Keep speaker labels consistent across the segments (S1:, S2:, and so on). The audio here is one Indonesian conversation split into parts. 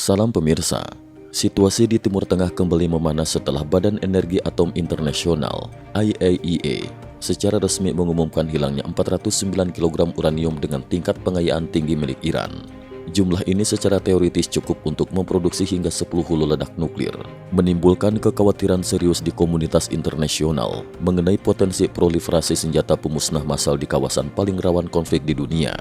S1: Salam pemirsa, situasi di Timur Tengah kembali memanas setelah Badan Energi Atom Internasional (IAEA) secara resmi mengumumkan hilangnya 409 kg uranium dengan tingkat pengayaan tinggi milik Iran. Jumlah ini secara teoritis cukup untuk memproduksi hingga 10 hulu ledak nuklir, menimbulkan kekhawatiran serius di komunitas internasional mengenai potensi proliferasi senjata pemusnah massal di kawasan paling rawan konflik di dunia.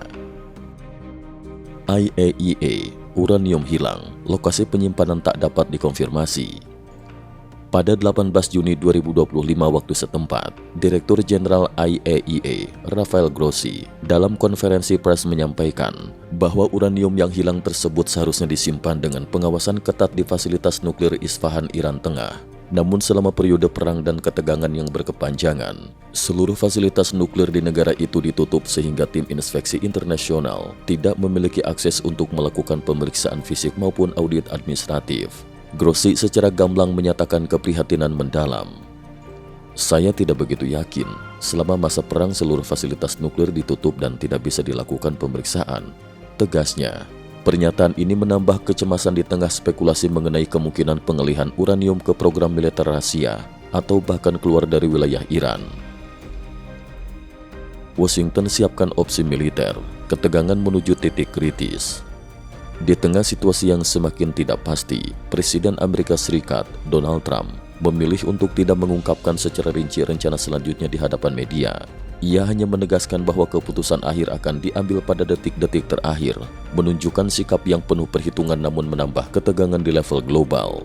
S1: IAEA, uranium hilang, lokasi penyimpanan tak dapat dikonfirmasi. Pada 18 Juni 2025 waktu setempat, Direktur Jenderal IAEA, Rafael Grossi, dalam konferensi pers menyampaikan bahwa uranium yang hilang tersebut seharusnya disimpan dengan pengawasan ketat di fasilitas nuklir Isfahan, Iran Tengah. Namun selama periode perang dan ketegangan yang berkepanjangan, seluruh fasilitas nuklir di negara itu ditutup sehingga tim inspeksi internasional tidak memiliki akses untuk melakukan pemeriksaan fisik maupun audit administratif. Grossi secara gamblang menyatakan keprihatinan mendalam. Saya tidak begitu yakin selama masa perang seluruh fasilitas nuklir ditutup dan tidak bisa dilakukan pemeriksaan, tegasnya. Pernyataan ini menambah kecemasan di tengah spekulasi mengenai kemungkinan pengalihan uranium ke program militer rahasia atau bahkan keluar dari wilayah Iran. Washington siapkan opsi militer, ketegangan menuju titik kritis. Di tengah situasi yang semakin tidak pasti, Presiden Amerika Serikat, Donald Trump, memilih untuk tidak mengungkapkan secara rinci rencana selanjutnya di hadapan media. Ia hanya menegaskan bahwa keputusan akhir akan diambil pada detik-detik terakhir, menunjukkan sikap yang penuh perhitungan namun menambah ketegangan di level global.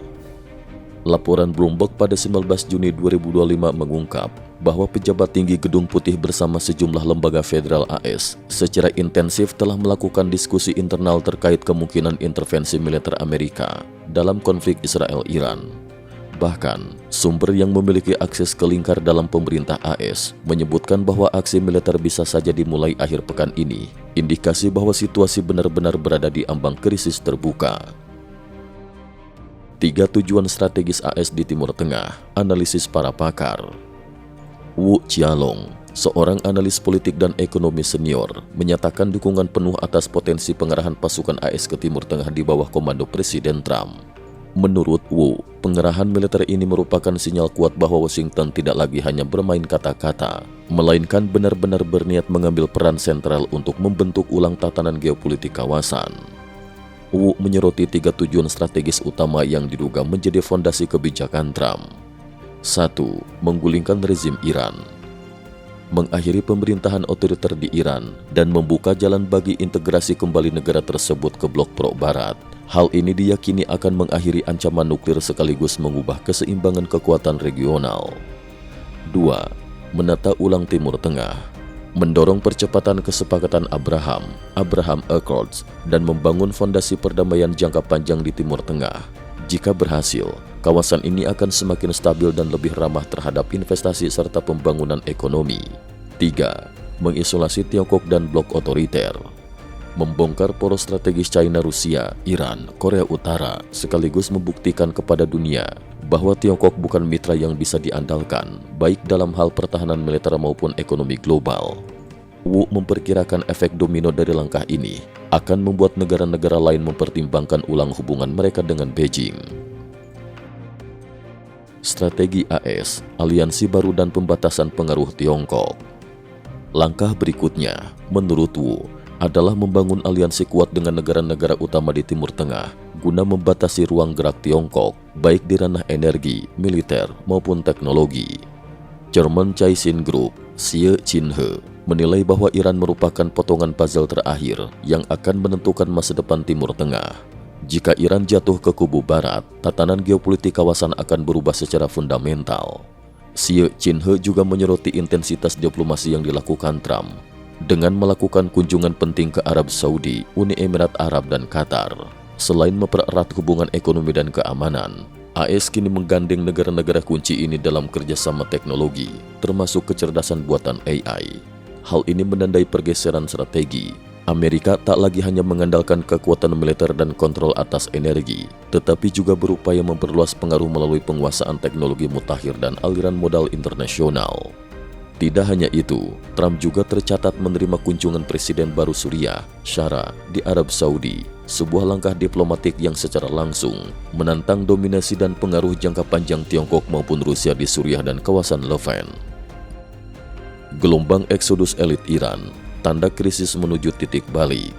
S1: Laporan Bloomberg pada 19 Juni 2025 mengungkap bahwa pejabat tinggi Gedung Putih bersama sejumlah lembaga federal AS secara intensif telah melakukan diskusi internal terkait kemungkinan intervensi militer Amerika dalam konflik Israel-Iran. Bahkan, sumber yang memiliki akses ke lingkar dalam pemerintah AS menyebutkan bahwa aksi militer bisa saja dimulai akhir pekan ini, indikasi bahwa situasi benar-benar berada di ambang krisis terbuka. 3 tujuan strategis AS di Timur Tengah, analisis para pakar. Wu Jialong, seorang analis politik dan ekonomi senior, menyatakan dukungan penuh atas potensi pengerahan pasukan AS ke Timur Tengah di bawah komando Presiden Trump. Menurut Wu, pengerahan militer ini merupakan sinyal kuat bahwa Washington tidak lagi hanya bermain kata-kata, melainkan benar-benar berniat mengambil peran sentral untuk membentuk ulang tatanan geopolitik kawasan. Wu menyoroti 3 tujuan strategis utama yang diduga menjadi fondasi kebijakan Trump. 1. Menggulingkan rezim Iran. Mengakhiri pemerintahan otoriter di Iran dan membuka jalan bagi integrasi kembali negara tersebut ke blok pro-barat. Hal ini diyakini akan mengakhiri ancaman nuklir sekaligus mengubah keseimbangan kekuatan regional. 2. Menata ulang Timur Tengah. Mendorong percepatan kesepakatan Abraham Accords, dan membangun fondasi perdamaian jangka panjang di Timur Tengah. Jika berhasil, kawasan ini akan semakin stabil dan lebih ramah terhadap investasi serta pembangunan ekonomi. 3. Mengisolasi Tiongkok dan blok otoriter. Membongkar poros strategis China, Rusia, Iran, Korea Utara, sekaligus membuktikan kepada dunia bahwa Tiongkok bukan mitra yang bisa diandalkan, baik dalam hal pertahanan militer maupun ekonomi global. Wu memperkirakan efek domino dari langkah ini akan membuat negara-negara lain mempertimbangkan ulang hubungan mereka dengan Beijing. Strategi AS, aliansi baru dan pembatasan pengaruh Tiongkok. Langkah berikutnya, menurut Wu, adalah membangun aliansi kuat dengan negara-negara utama di Timur Tengah guna membatasi ruang gerak Tiongkok, baik di ranah energi, militer, maupun teknologi. German Caixin Group, Xie Jinhe, menilai bahwa Iran merupakan potongan puzzle terakhir yang akan menentukan masa depan Timur Tengah. Jika Iran jatuh ke kubu Barat, tatanan geopolitik kawasan akan berubah secara fundamental. Xie Jinhe juga menyoroti intensitas diplomasi yang dilakukan Trump dengan melakukan kunjungan penting ke Arab Saudi, Uni Emirat Arab, dan Qatar. Selain mempererat hubungan ekonomi dan keamanan, AS kini menggandeng negara-negara kunci ini dalam kerjasama teknologi, termasuk kecerdasan buatan AI. Hal ini menandai pergeseran strategi. Amerika tak lagi hanya mengandalkan kekuatan militer dan kontrol atas energi, tetapi juga berupaya memperluas pengaruh melalui penguasaan teknologi mutakhir dan aliran modal internasional. Tidak hanya itu, Trump juga tercatat menerima kunjungan Presiden baru Suriah, Syara, di Arab Saudi, sebuah langkah diplomatik yang secara langsung menantang dominasi dan pengaruh jangka panjang Tiongkok maupun Rusia di Suriah dan kawasan Levant. Gelombang eksodus elit Iran, tanda krisis menuju titik balik.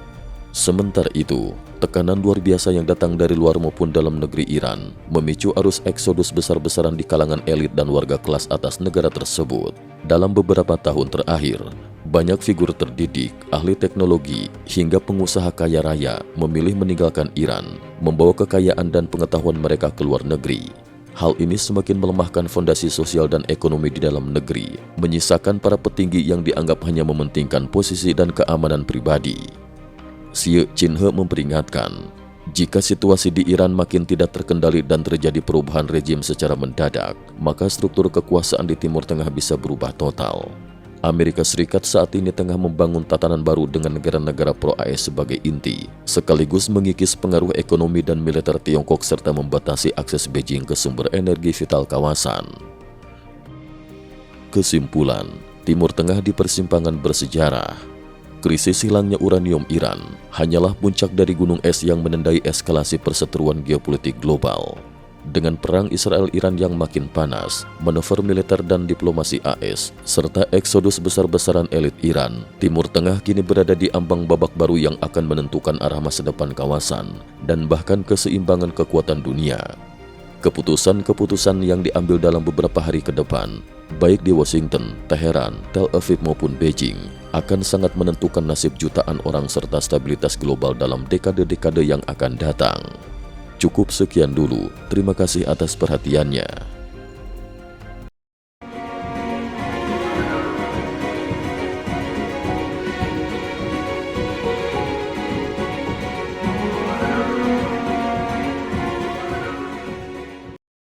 S1: Sementara itu, tekanan luar biasa yang datang dari luar maupun dalam negeri Iran memicu arus eksodus besar-besaran di kalangan elit dan warga kelas atas negara tersebut. Dalam beberapa tahun terakhir, banyak figur terdidik, ahli teknologi, hingga pengusaha kaya raya memilih meninggalkan Iran, membawa kekayaan dan pengetahuan mereka ke luar negeri. Hal ini semakin melemahkan fondasi sosial dan ekonomi di dalam negeri, menyisakan para petinggi yang dianggap hanya mementingkan posisi dan keamanan pribadi. Xie Jinhe memperingatkan, jika situasi di Iran makin tidak terkendali dan terjadi perubahan rejim secara mendadak, maka struktur kekuasaan di Timur Tengah bisa berubah total. Amerika Serikat saat ini tengah membangun tatanan baru dengan negara-negara pro-AS sebagai inti, sekaligus mengikis pengaruh ekonomi dan militer Tiongkok serta membatasi akses Beijing ke sumber energi vital kawasan. Kesimpulan, Timur Tengah di persimpangan bersejarah. Krisis hilangnya uranium Iran hanyalah puncak dari gunung es yang menandai eskalasi perseteruan geopolitik global. Dengan perang Israel-Iran yang makin panas, manuver militer dan diplomasi AS, serta eksodus besar-besaran elit Iran, Timur Tengah kini berada di ambang babak baru yang akan menentukan arah masa depan kawasan dan bahkan keseimbangan kekuatan dunia. Keputusan-keputusan yang diambil dalam beberapa hari ke depan, baik di Washington, Teheran, Tel Aviv maupun Beijing, akan sangat menentukan nasib jutaan orang serta stabilitas global dalam dekade-dekade yang akan datang. Cukup sekian dulu, terima kasih atas perhatiannya.